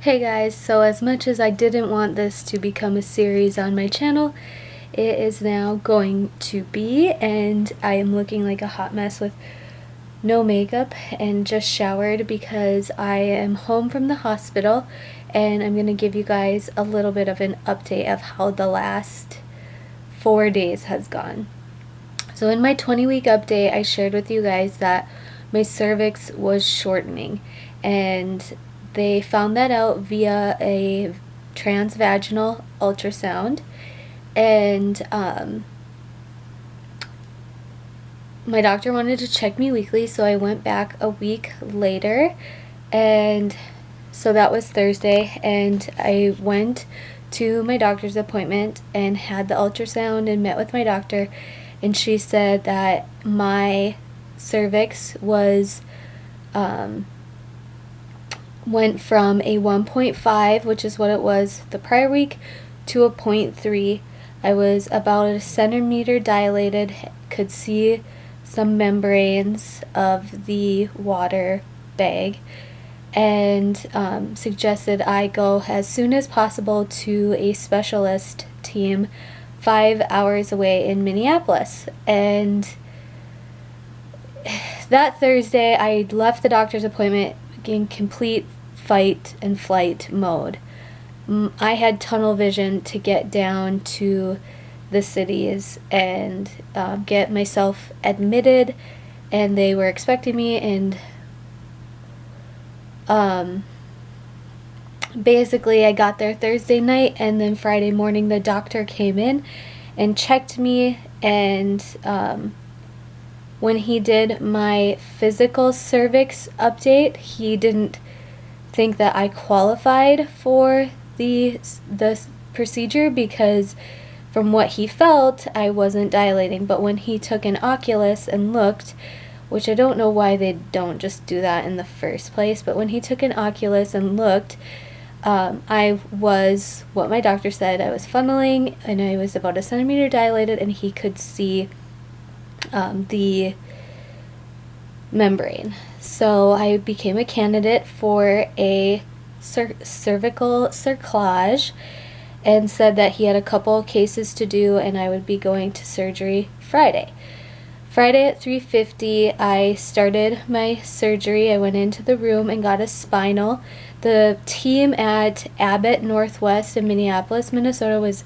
Hey guys, so as much as I didn't want this to become a series on my channel, it is now going to be, and I am looking like a hot mess with no makeup and just showered because I am home from the hospital, and I'm going to give you guys a little bit of an update of how the last 4 days has gone. So in my 20-week update, I shared with you guys that my cervix was shortening, and they found that out via a transvaginal ultrasound, and my doctor wanted to check me weekly, so I went back a week later, and so that was Thursday, and I went to my doctor's appointment and had the ultrasound and met with my doctor, and she said that my cervix was went from a 1.5, which is what it was the prior week, to a 0.3. I was about a centimeter dilated, could see some membranes of the water bag, and suggested I go as soon as possible to a specialist team 5 hours away in Minneapolis. And that Thursday, I left the doctor's appointment in complete fight and flight mode. I had tunnel vision to get down to the cities and get myself admitted, and they were expecting me, and basically I got there Thursday night, and then Friday morning the doctor came in and checked me, and when he did my physical cervix update, he didn't think that I qualified for the procedure because from what he felt, I wasn't dilating. But when he took an oculus and looked, which I don't know why they don't just do that in the first place, but when he took an oculus and looked, I was, what my doctor said, I was funneling, and I was about a centimeter dilated, and he could see the membrane. So I became a candidate for a cervical cerclage, and said that he had a couple cases to do and I would be going to surgery Friday. Friday at 3:50 I started my surgery. I went into the room and got a spinal. The team at Abbott Northwest in Minneapolis, Minnesota was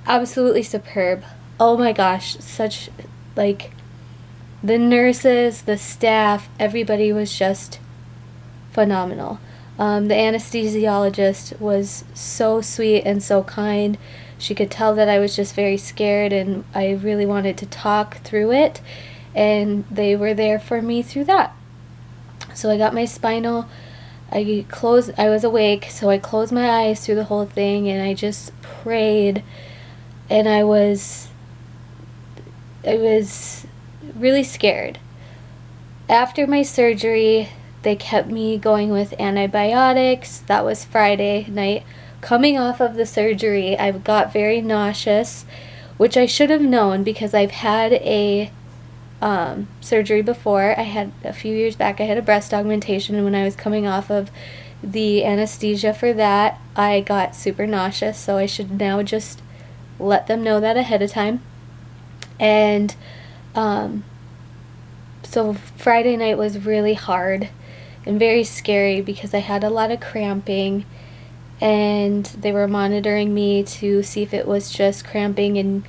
absolutely superb. Oh my gosh, such, like, the nurses, the staff, everybody was just phenomenal. The anesthesiologist was so sweet and so kind. She could tell that I was just very scared and I really wanted to talk through it, and they were there for me through that. So I got my spinal. I was awake, so I closed my eyes through the whole thing, and I just prayed, and I was really scared. After my surgery, they kept me going with antibiotics. That was Friday night. Coming off of the surgery, I got very nauseous, which I should have known because I've had a surgery before. I had, a few years back, I had a breast augmentation, and when I was coming off of the anesthesia for that, I got super nauseous, so I should now just let them know that ahead of time. And so Friday night was really hard and very scary because I had a lot of cramping, and they were monitoring me to see if it was just cramping and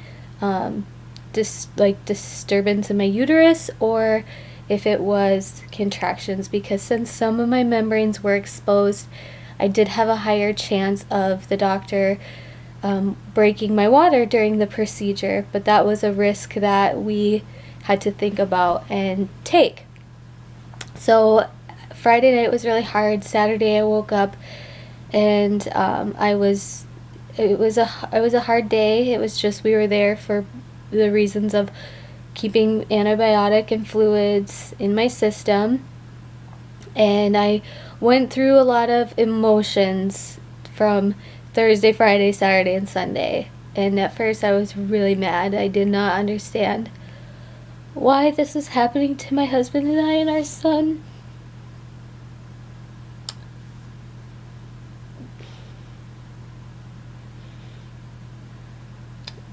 disturbance in my uterus, or if it was contractions, because since some of my membranes were exposed, I did have a higher chance of the doctor breaking my water during the procedure, but that was a risk that we had to think about and take. So Friday night was really hard. Saturday I woke up and it was a hard day. It was just, we were there for the reasons of keeping antibiotic and fluids in my system, and I went through a lot of emotions from Thursday, Friday, Saturday, and Sunday. And at first I was really mad. I did not understand why this was happening to my husband and I and our son.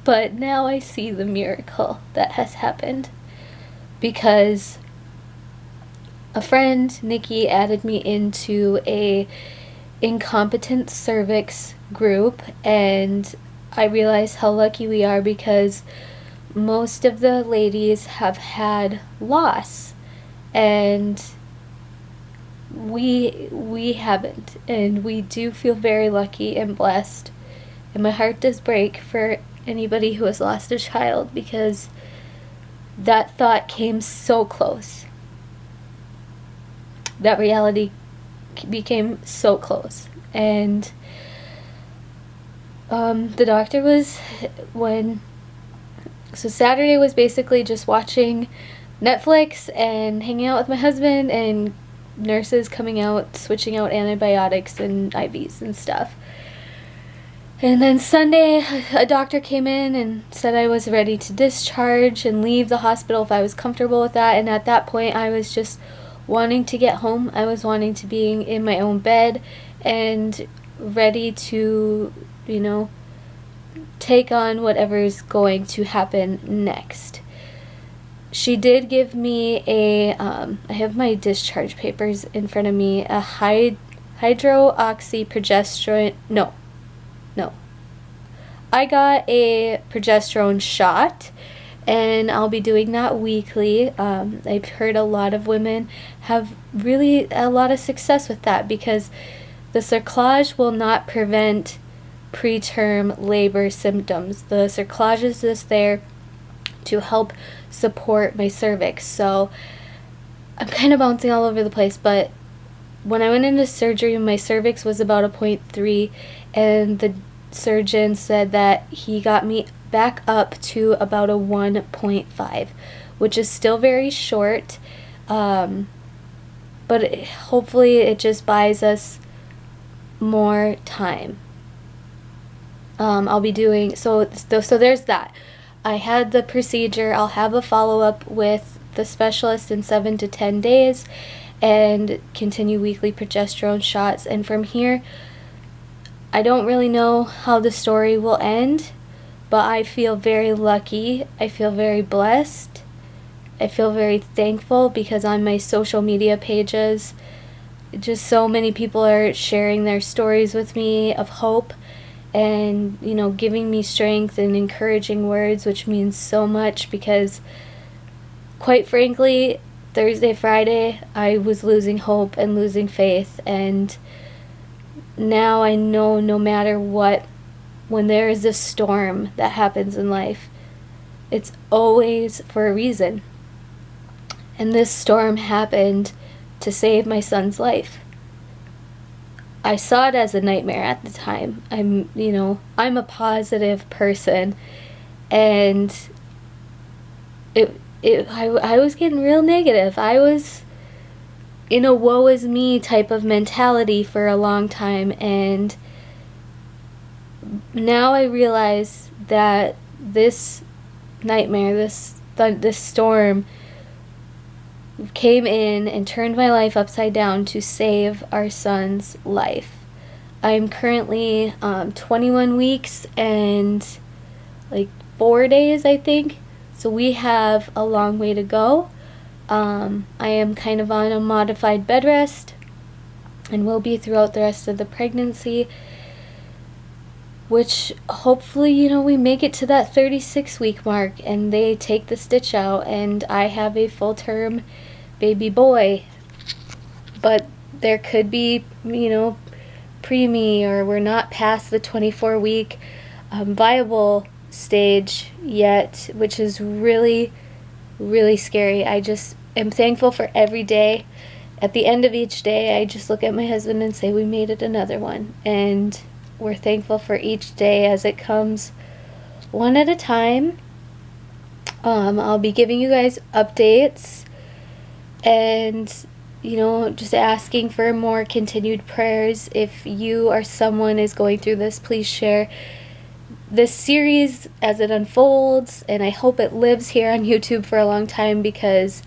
But now I see the miracle that has happened because a friend, Nikki, added me into a incompetent cervix group, and I realize how lucky we are because most of the ladies have had loss, and we haven't, and we do feel very lucky and blessed, and my heart does break for anybody who has lost a child because that thought came so close. That reality became so close. And the doctor was so Saturday was basically just watching Netflix and hanging out with my husband and nurses coming out, switching out antibiotics and IVs and stuff. And then Sunday, a doctor came in and said I was ready to discharge and leave the hospital if I was comfortable with that. And at that point, I was just wanting to get home. I was wanting to be in my own bed and ready to, take on whatever's going to happen next. She did give me I have my discharge papers in front of me, a hydroxyprogesterone, no. I got a progesterone shot, and I'll be doing that weekly. I've heard a lot of women have really a lot of success with that because the Cerclage will not prevent preterm labor symptoms. The Cerclage is just there to help support my cervix. So I'm kind of bouncing all over the place, but when I went into surgery, my cervix was about a 0.3, and the surgeon said that he got me back up to about a 1.5, which is still very short, but hopefully it just buys us more time. I'll be doing so there's that. I had the procedure. I'll have a follow-up with the specialist in 7 to 10 days and continue weekly progesterone shots, and from here I don't really know how the story will end, but I feel very lucky. I feel very blessed. I feel very thankful because on my social media pages, just so many people are sharing their stories with me of hope and, giving me strength and encouraging words, which means so much because, quite frankly, Thursday, Friday, I was losing hope and losing faith, and now I know no matter what, when there is a storm that happens in life, it's always for a reason. And this storm happened to save my son's life. I saw it as a nightmare at the time. I'm a positive person, and I was getting real negative. I was in a woe is me type of mentality for a long time, and now I realize that this nightmare, this storm came in and turned my life upside down to save our son's life. I'm currently 21 weeks and like 4 days, I think, so we have a long way to go. I am kind of on a modified bed rest and will be throughout the rest of the pregnancy, which hopefully, we make it to that 36-week mark and they take the stitch out and I have a full-term baby boy. But there could be, preemie, or we're not past the 24-week viable stage yet, which is really, really scary. I just am thankful for every day. At the end of each day, I just look at my husband and say, we made it another one. And we're thankful for each day as it comes one at a time. I'll be giving you guys updates and, just asking for more continued prayers. If you or someone is going through this, please share this series as it unfolds, and I hope it lives here on YouTube for a long time because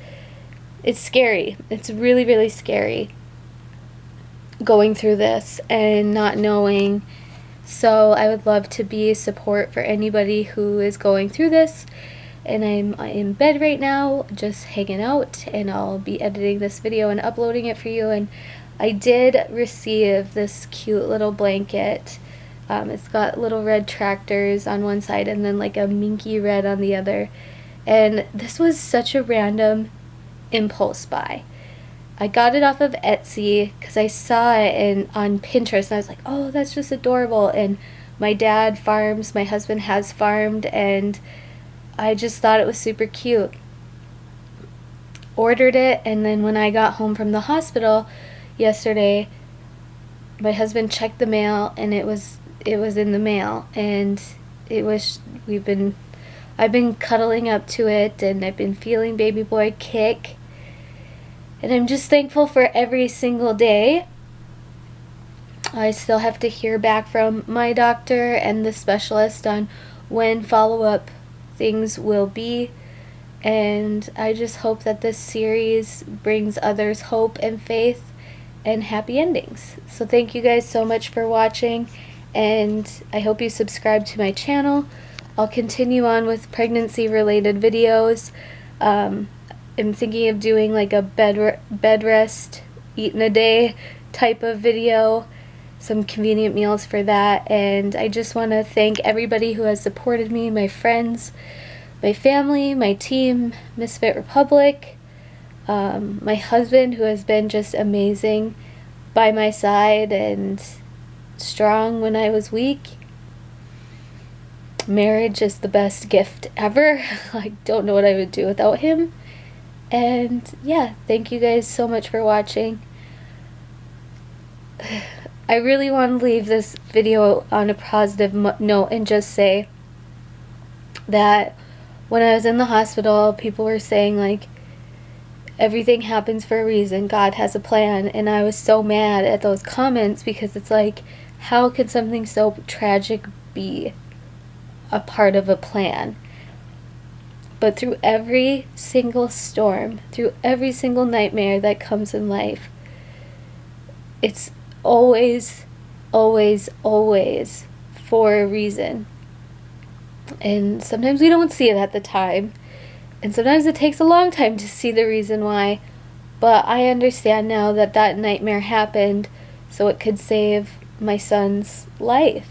it's scary. It's really, really scary going through this and not knowing So I would love to be support for anybody who is going through this. And I'm in bed right now, just hanging out, and I'll be editing this video and uploading it for you. And I did receive this cute little blanket. It's got little red tractors on one side and then like a minky red on the other. And this was such a random impulse buy. I got it off of Etsy because I saw it on Pinterest, and I was like, oh, that's just adorable. And my dad farms, my husband has farmed, and I just thought it was super cute. Ordered it, and then when I got home from the hospital yesterday, my husband checked the mail, and it was in the mail, and I've been cuddling up to it, and I've been feeling baby boy kick. And I'm just thankful for every single day. I still have to hear back from my doctor and the specialist on when follow-up things will be. And I just hope that this series brings others hope and faith and happy endings. So thank you guys so much for watching, and I hope you subscribe to my channel. I'll continue on with pregnancy-related videos. I'm thinking of doing like a bed rest, eat in a day type of video, some convenient meals for that. And I just want to thank everybody who has supported me, my friends, my family, my team, Misfit Republic, my husband, who has been just amazing by my side and strong when I was weak. Marriage is the best gift ever. I don't know what I would do without him. And yeah, thank you guys so much for watching. I really want to leave this video on a positive note and just say that when I was in the hospital, people were saying like, everything happens for a reason, God has a plan. And I was so mad at those comments, because it's like, how can something so tragic be a part of a plan? But through every single storm, through every single nightmare that comes in life, it's always, always, always for a reason. And sometimes we don't see it at the time, and sometimes it takes a long time to see the reason why. But I understand now that that nightmare happened so it could save my son's life.